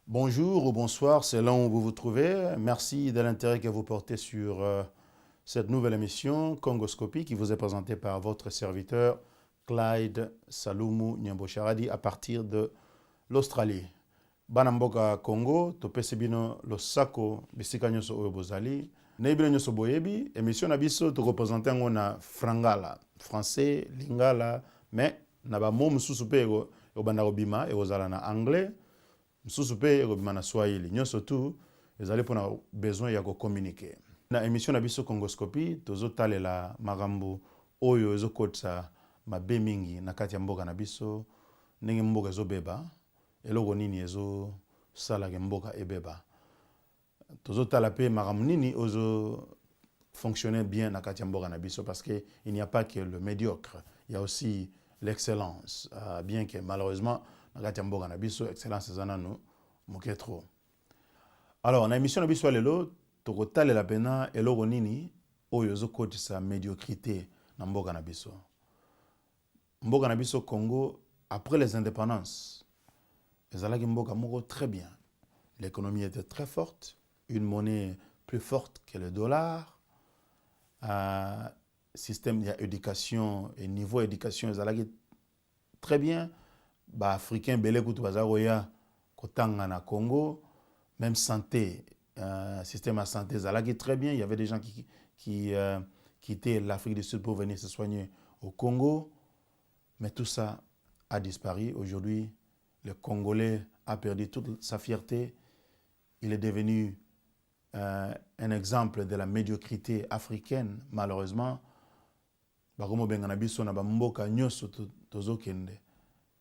Bonjour ou bonsoir, selon où vous vous trouvez. Merci de l'intérêt que vous portez sur cette nouvelle émission Congoscopie qui vous est présentée par votre serviteur Clyde Salumu Nyambosharadi à partir de l'Australie. Banamboka Congo, topesi bino losako bisika nyonso oyo bozali. Nayebino nyonso boyebi, émission na biso to représenter ngo na frangala, français, lingala, mais na ba mot mususu pe obanda kobima ekozala na anglais. Msusu pe ekobima na swahili nyonso tu ezali mpona besoin ya communiquer. Na émission na biso Congoscopie tozotalela makambo oyo ezokotisa mabe mingi na kati ya mboka na biso, ndenge mboka ezobeba, eloko nini ezosalaka mboka ebeba. Tozotala pe makambo nini ozo fonctionner bien na kati ya mboka na biso, parce que il n'y a pas que le médiocre, il y a aussi l'excellence, bien que malheureusement nakati ya mboka na biso excellence ezana no moke trop. Alors na émission na biso lelo tokotalela pena eloko nini oyo ezokotisa médiocrité na mboka na biso. Mboka na biso Congo, après les indépendances, ezalaki mboka moko très bien. L'économie était très forte, une monnaie plus forte que le dollar. Système d'éducation et niveau d'éducation ezalaki très bien. Ba africain belé kutu bazaroya kotanga na Congo, même santé, système de santé zalaki très bien. Il y avait des gens qui quittaient l'Afrique du Sud pour venir se soigner au Congo, mais tout ça a disparu. Aujourd'hui, le Congolais a perdu toute sa fierté. Il est devenu un exemple de la médiocrité africaine, malheureusement. Bakomo bengana biso na bamboka nyoso tozokende.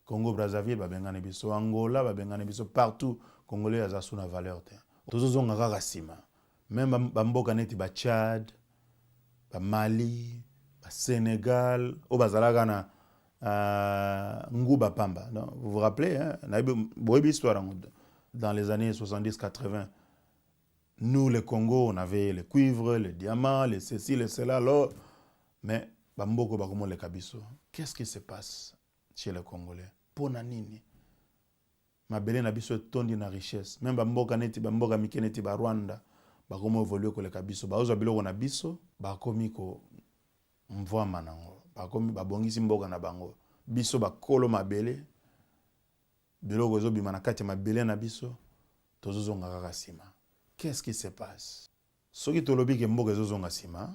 Congo Brazzaville babengane biso, Angola babengane biso, partout Congolais azasu na valeur te. Tozozonga kaka sima. Même bamboka neti ba Tchad, ba Mali, ba Sénégal, o bazalaka na Nguba Pamba. Vous vous rappelez, hein? Boyebi histoire dans les années 70-80. Nous, le Congo, on avait le cuivre, le diamant, les ceci, les cela, l'or. Mais bamboko bakomo le kabiso. Qu'est-ce qui se passe chez les Congolais? Pona nini mabele na biso tondi na richesse, même bamboka neti bamboka mike neti ba Rwanda bakomo évoluer ko le kabiso, baoza biloko na biso bakomi ko mvwama nango, bakomi babongisi mboka na bango, biso bakolo mabele biloko ezobima na kati ya mabele na biso tozozonga kaka sima. Qu'est-ce qui se passe? Soki tolobi ke mboka ezozonga sima,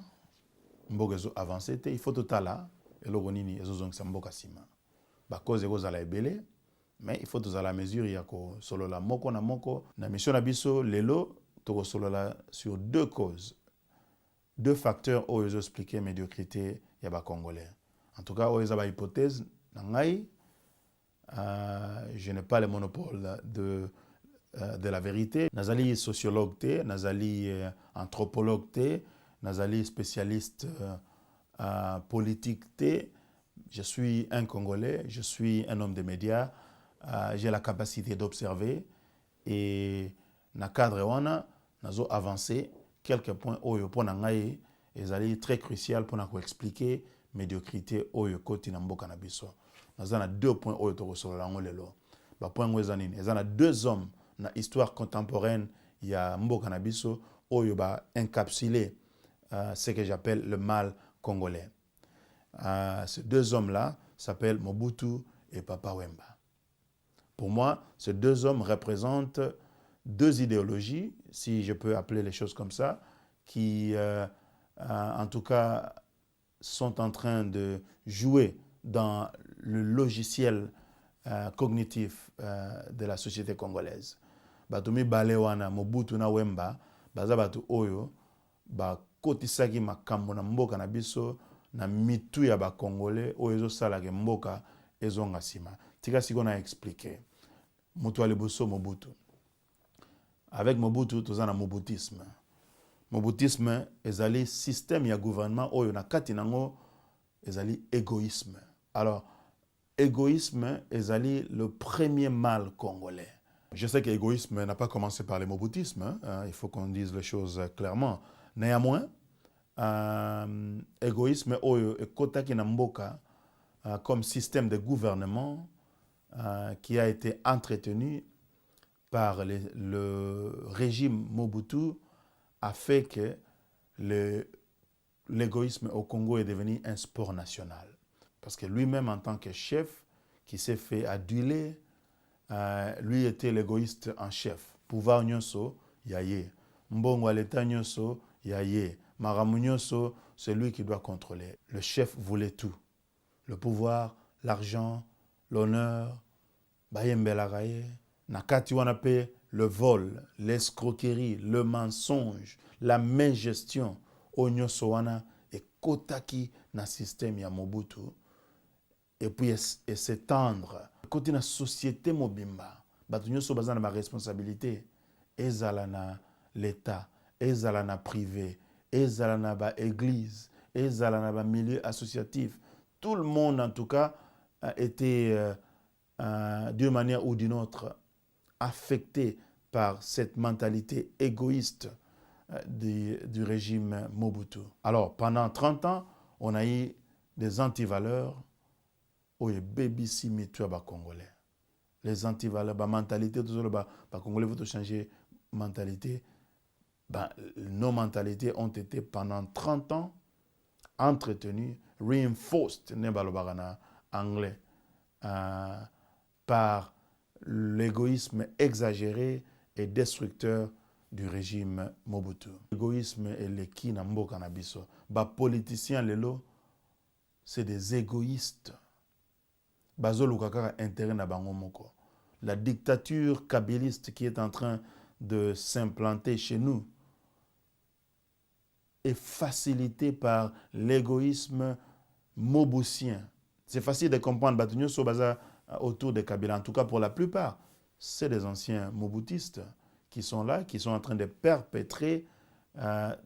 mboka ezo avancer te, il faut totala eloko nini ezozongisa mboka sima. Cause ekozala ebele, mais il faut tozala la mesure ya ko solola moko na moko. Na mission na biso lelo toko solola sur deux causes, deux facteurs oyo ezo expliquer médiocrité ya ba Congolais. En tout cas, oyo eza ba hypothèse na ngai. Je n'ai pas le monopole de la vérité. Nazali sociologue te, nazali anthropologue te, nazali spécialiste politique te. Je suis un Congolais, je suis un homme de médias, j'ai la capacité d'observer et na cadre wana nazo avancer quelques points oyo pona ngai ezali très crucial pour expliquer médiocrité oyo koti na mboka na biso. Nazana deux points oyo to solola ngo lelo. Ba point ngo ezanini, ezana deux hommes na histoire contemporaine ya mboka na biso oyo ba encapsuler ce que j'appelle le mal congolais. Ces deux hommes-là s'appellent Mobutu et Papa Wemba. Pour moi, ces deux hommes représentent deux idéologies, si je peux appeler les choses comme ça, qui, en tout cas, sont en train de jouer dans le logiciel cognitif de la société congolaise. Batumi Balewana, Mobutu na Wemba, baza batu oyo, ba kotisaki makambo na mboka na biso, na mitu ya ba Congolais oyo ezosalaka mboka ezonga sima. Tika siko na expliquer. Mutu alibuso Mobutu. Avec Mobutu, toza na Mobutisme. Mobutisme ezali système ya gouvernement oyo na kati nango ezali égoïsme. Alors, égoïsme ezali le premier mal congolais. Je sais que l'égoïsme n'a pas commencé par le Mobutisme, hein, il faut qu'on dise les choses clairement. Néanmoins, égoïsme oyo ekotaki na mboka comme système de gouvernement qui a été entretenu par le régime Mobutu a fait que l'égoïsme au Congo est devenu un sport national. Parce que lui-même, en tant que chef, qui s'est fait aduler, lui était l'égoïste en chef. Pouvoir nyonso, yaye. Mbongo à l'état nyonso, yaye. Maramu nyonso, c'est lui qui doit contrôler. Le chef voulait tout. Le pouvoir, l'argent, l'honneur, bayembelagaye, nakati wanape, le vol, l'escroquerie, le mensonge, la mégestion, onyoso wana, et kotaki na système ya Mobutu, et puis s'étendre. Côté na société mobimba, bato nyonso baza na ba responsabilité, ezala na l'État, ezala na privé, ezala na ba église, ezala na ba milieu associatif. Tout le monde, en tout cas, a été, d'une manière ou d'une autre, affecté par cette mentalité égoïste du régime Mobutu. Alors, pendant 30 ans, on a eu des antivaleurs où les baby simitués Congolais. Les antivaleurs, la mentalité, tout ça, les Congolais vont changer mentalité. Nos mentalités ont été pendant 30 ans entretenues, reinforced, anglais, par l'égoïsme exagéré et destructeur du régime Mobutu. L'égoïsme est le qui na mboka na biso. Ba politiciens lelo, c'est des égoïstes. Bazoluka kaka intérêt na bango moko. La dictature kabyliste qui est en train de s'implanter chez nous est facilitée par l'égoïsme mobutien. C'est facile de comprendre. Batunyo so baza autour de Kabila. En tout cas, pour la plupart, c'est des anciens mobutistes qui sont là, qui sont en train de perpétrer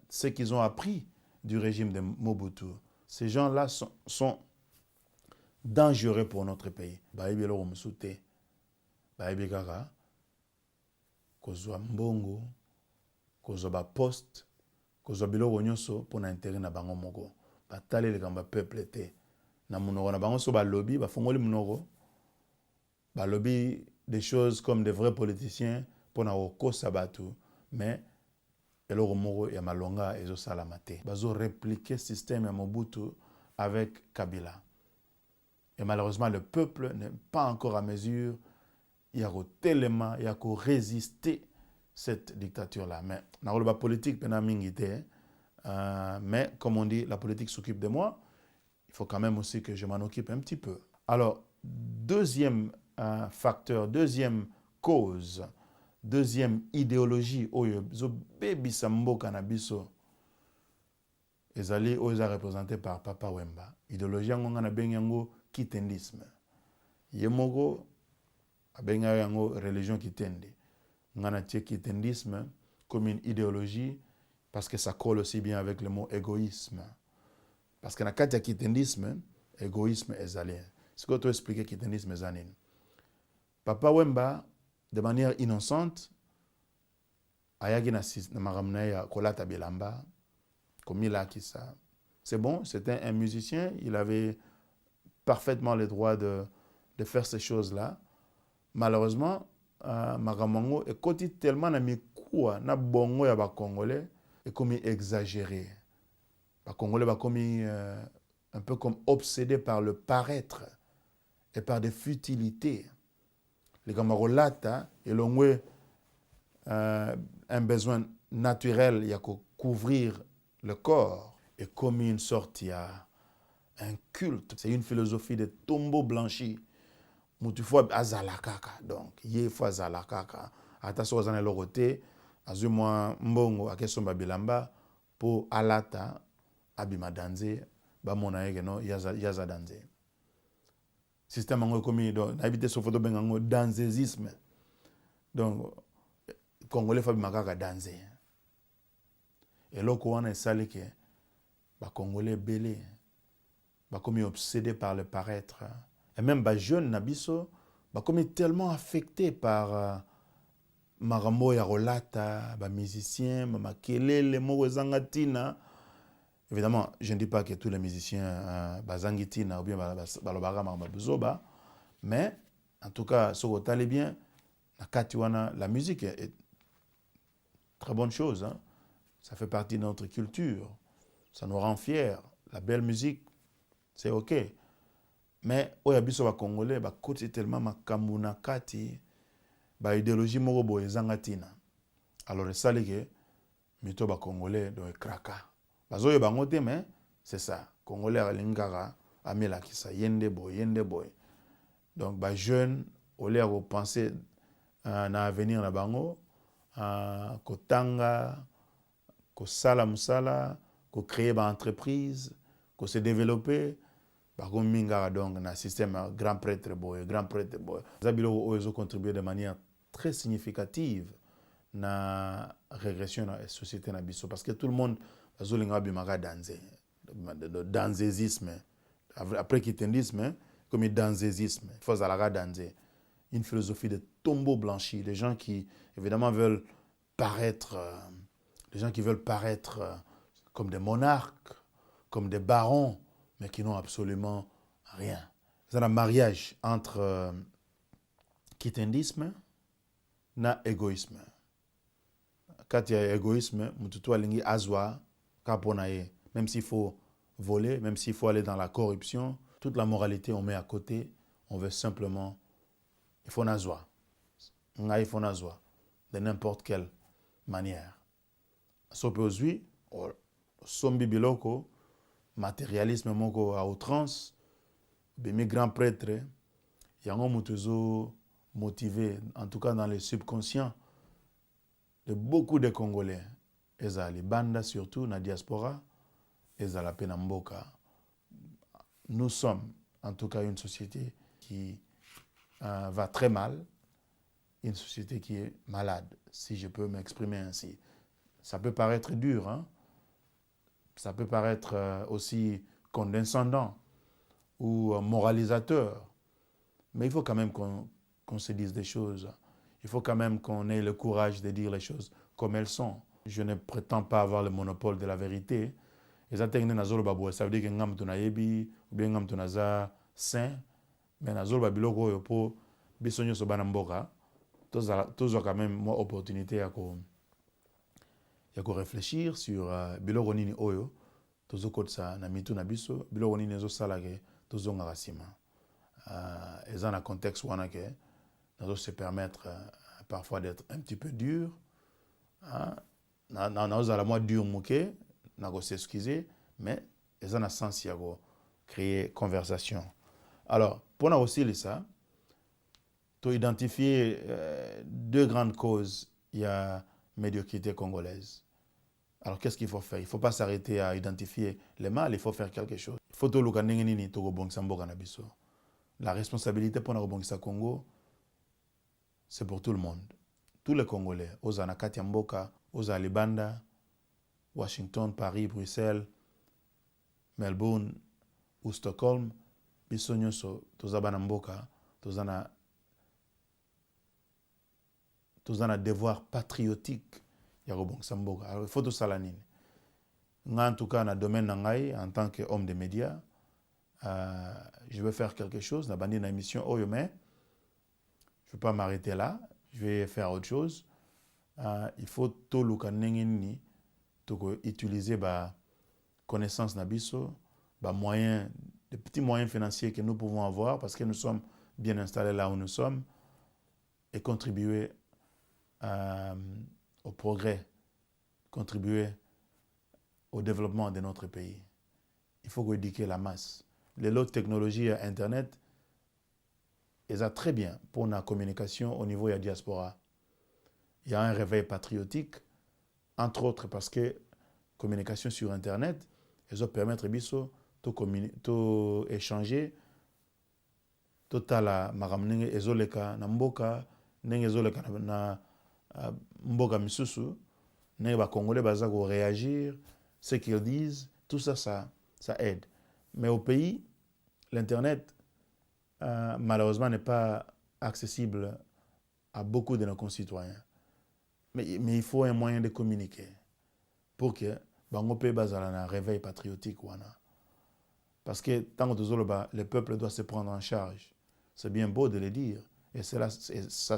ce qu'ils ont appris du régime de Mobutu. Ces gens-là sont dangereux pour notre pays. Baïbi lo msute, baïbi kaka, kozwa mbongo, kozwa ba poste, kozwa biloko nyonso pour na intérêt na bango moko. Batale le kamba peuple te. Na munoko na bango so ba lobby, ba fongoli munoko. Ba lobby des choses comme des vrais politiciens pour na oko sabatu, mais eloko moko ya malonga ezo salamate. Bazo répliquer système ya Mobutu avec Kabila. Et malheureusement, le peuple n'est pas encore à mesure. Il y a tellement, il y a qu'à résister cette dictature-là. Mais dans le politique, mais comme on dit, la politique s'occupe de moi. Il faut quand même aussi que je m'en occupe un petit peu. Alors, deuxième facteur, deuxième cause, deuxième idéologie, oyo baby sambo cannabis, ezali oyo représenté par Papa Wemba. Idéologie yango na benyango kitendisme. Yemoko abenga yango religion kitende. Ngana tie kitendisme comme une idéologie parce que ça colle aussi bien avec le mot égoïsme. Parce que na kati ya kitendisme, égoïsme ezali. Ce que tu expliquer kitendisme ezanine. Papa Wemba, de manière innocente, ayagi na maramna ya kolata bilamba, comme il a qui ça. C'est bon, c'était un musicien, il avait parfaitement le droit de faire ces choses-là. Malheureusement, Magamango est côté tellement na mikoua na bongo ya ba Congolais est comme exagéré. Ba Congolais ba comme un peu comme obsédés par le paraître et par des futilités. Les Gamarolata et l'ongwe un besoin naturel, il y a qu'à couvrir le corps et comme une sorte, il y a un culte. C'est une philosophie de tombeau blanchi. Moutufo azalakaka. Donc, yé fo azalakaka. Ataso azane lorote, azumwa mbongo akesomba bilamba pour alata abima danze ba mona yeke no yaza danze. Système ango komi do habité so photo bengango danzésisme. Donc, Congolais fa bimakaka danze. Et loko wana esali ke ba Congolais belé. Comme obsédé par le paraître. Et même les jeunes nabiso, comme tellement affectés par Marambo ya Rolata, les musiciens, les mots zangatina. Évidemment, je ne dis pas que tous les musiciens bazangitina ou bien balobara mabuzoba, mais en tout cas, ce que bien, La musique est très bonne chose. Hein? Ça fait partie de notre culture. Ça nous rend fiers. La belle musique, c'est OK. Mais oya biso ba congolais ba côté tellement makambu na kati ba idéologie moko boye ezanga tina. Alors ça que mito ba congolais do kraka. Bazoyo bango te mais c'est ça. Congolais alingara amela kisa yende boy. Donc ba jeune au lieu de penser na avenir na bango kotanga ko sala musala ko créer ba entreprise ko se développer. Par contre, minga donc na système grand prêtre boy. Zabilo ozo contribué de manière très significative na régression na société na biso parce que tout le monde azolinga bimaka danser danzésisme après kitendisme comme danzésisme il faut zalaga danser une philosophie de tombeau blanchi des gens qui évidemment veulent paraître comme des monarques comme des barons mais qui n'ont absolument rien. C'est un mariage entre kitendisme na égoïsme. Quand il y a égoïsme, mututu alingi azwa kaponaye. Même s'il faut voler, même s'il faut aller dans la corruption, toute la moralité on met à côté. On veut simplement, il faut nazwa. Il faut nazwa. De n'importe quelle manière. Sopozui, sombi biloko, matérialisme moko à outrance, mes grands prêtres, yango mutuzo motivé, en tout cas dans le subconscient de beaucoup de Congolais. Ezali banda surtout na diaspora, ezala penamboka. Nous sommes en tout cas une société qui va très mal, une société qui est malade, si je peux m'exprimer ainsi. Ça peut paraître dur, hein? Ça peut paraître aussi condescendant ou moralisateur, mais il faut quand même qu'on se dise des choses. Il faut quand même qu'on ait le courage de dire les choses comme elles sont. Je ne prétends pas avoir le monopole de la vérité. Ça veut dire que ngam tuna yebi ou bien ngam tuna za saint, mais nazolo ba biloko yo po bisonyo so bana mboka. Tozo quand même moi opportunité à réfléchir sur biloko nini oyo tozo kotsa na mitu na biso biloko nini zo sala ke tozo ngaka sima. Et dans un contexte où on a que nous se permettre parfois d'être un petit peu dur. Nous allons moins dur mouké, nous s'excuser, mais ils ont un sens à créer conversation. Alors, pour nous aussi ça, tu identifier deux grandes causes. Il y a médiocrité congolaise. Alors, qu'est-ce qu'il faut faire? Il ne faut pas s'arrêter à identifier les mal, il faut faire quelque chose. Il faut tout le monde. La responsabilité pour le Congo, c'est pour tout le monde. Tous les Congolais, aux Anakati Mboka, aux Alibanda, Washington, Paris, Bruxelles, Melbourne ou Stockholm, Bissonyoso, Tozabana Mboka, Tozana devoir patriotique. Alors, il faut tout ça. En tout cas, dans le domaine en tant qu'homme des médias, je vais faire quelque chose, dans une émission, mais je ne vais pas m'arrêter là, je vais faire autre chose. Il faut tout le monde utiliser la connaissance nabiso, moyens, des petits moyens financiers que nous pouvons avoir parce que nous sommes bien installés là où nous sommes et contribuer au progrès, contribuer au développement de notre pays. Il faut éduquer la masse. Les autres technologies Internet, elles sont très bien pour la communication au niveau de la diaspora. Il y a un réveil patriotique, entre autres parce que la communication sur Internet, elles ont permettre de échanger, totala maramnenge ezoleka na mboka, nenge ezoleka na mboka misusu, nenge ba Congolais baza ko réagir, ce qu'ils disent, tout ça, ça aide. Mais au pays, l'Internet, malheureusement, n'est pas accessible à beaucoup de nos concitoyens. Mais il faut un moyen de communiquer pour que bango pe bazala na réveil patriotique wana. Parce que tant que le peuple doit se prendre en charge. C'est bien beau de le dire. Et ça,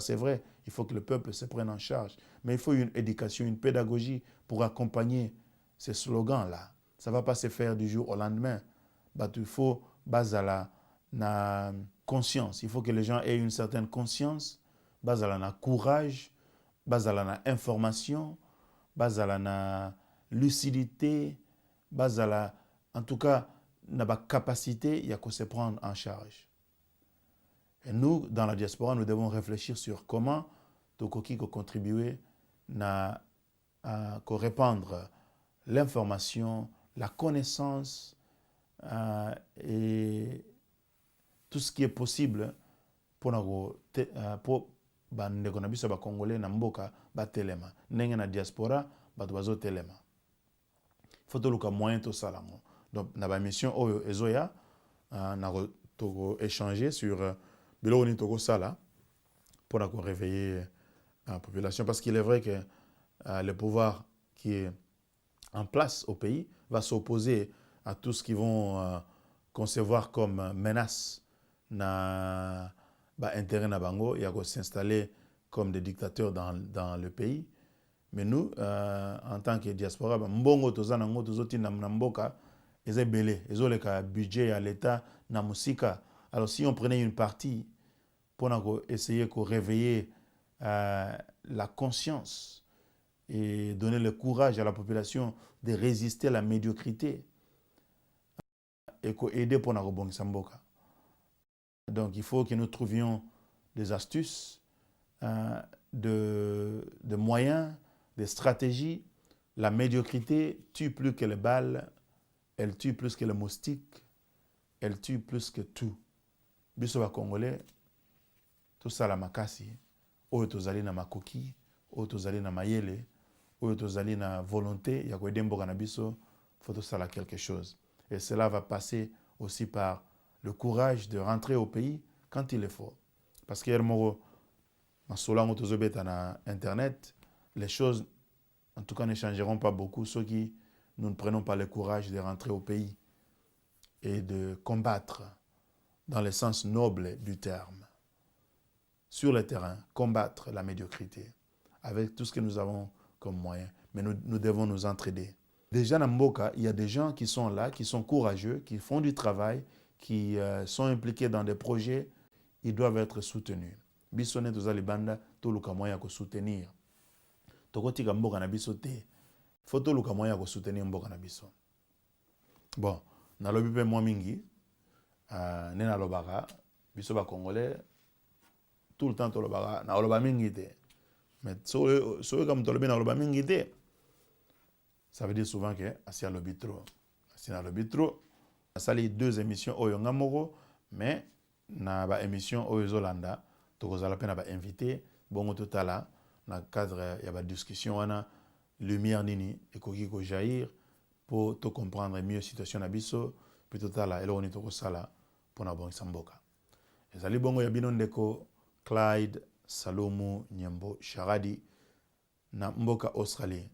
c'est vrai. Il faut que le peuple se prenne en charge. Mais il faut une éducation, une pédagogie pour accompagner ces slogans-là. Ça ne va pas se faire du jour au lendemain. Bah, il faut baser la conscience. Il faut que les gens aient une certaine conscience, baser la courage, baser la information, baser la lucidité, baser la, en tout cas, la capacité, il y a qu'à se prendre en charge. Et nous, dans la diaspora, nous devons réfléchir sur comment Tokoki contribuer à répandre l'information, la connaissance et tout ce qui est possible pour bandeko na biso ba congolais na mboka ba telema ndenge na diaspora bato bazo telema faut toluka moyen to salango. Donc na ba mission oyo ezoya na to échanger sur biloko ni toko sala pour réveiller la population, parce qu'il est vrai que le pouvoir qui est en place au pays va s'opposer à tout ce qu'ils vont concevoir comme menace na intérêt na bango, il y a s'installer comme des dictateurs dans le pays. Mais nous, en tant que diaspora, mbongo toza nango tozoti na mboka eza belé, ezoleka budget à l'État na musika. Alors si on prenait une partie pour essayer de réveiller la conscience et donner le courage à la population de résister à la médiocrité et aider pour rebongisa mboka. Donc il faut que nous trouvions des astuces, de moyens, des stratégies. La médiocrité tue plus que les balles, elle tue plus que les moustiques, elle tue plus que tout. Biso ba Congolais, tout ça la makasi, oyo tozali na makoki, oyo tozali na mayele, oyo tozali na volonté, ya ko aider mboka na biso, faut tout ça la quelque chose. Et cela va passer aussi par le courage de rentrer au pays quand il est faut. Parce que na Internet, les choses, en tout cas, ne changeront pas beaucoup, ceux qui nous ne prenons pas le courage de rentrer au pays et de combattre dans le sens noble du terme. Sur le terrain, combattre la médiocrité avec tout ce que nous avons comme moyen. Mais nous devons nous entraider. Déjà, dans Mboka, il y a des gens qui sont là, qui sont courageux, qui font du travail, qui sont impliqués dans des projets. Ils doivent être soutenus. Bisone tozali banda toluka moya ko soutenir. Tokotika mboka na biso te. Faut toluka moya ko soutenir mboka na biso. Bon, na lobi pe mwa mingi ne na lobaka biso ba congolais tout le temps tolobaka na loba mingi te. Mais so comme tolobi na loba mingi te. Ça veut dire souvent que asia lobi trop. Asia lobi trop. Sali 2 émissions oyo ngamoko, mais na ba émission oyo zolanda tokozala pe na ba invité bongo totala na cadre ya ba discussion wana lumière nini ekoki ko jaillir pour te comprendre mieux situation na biso puis totala eloko ni tokosala pour na bongisa mboka. Ezali bongo ya bino ndeko Clyde Salomu Nyembo Sharadi na mboka Australie.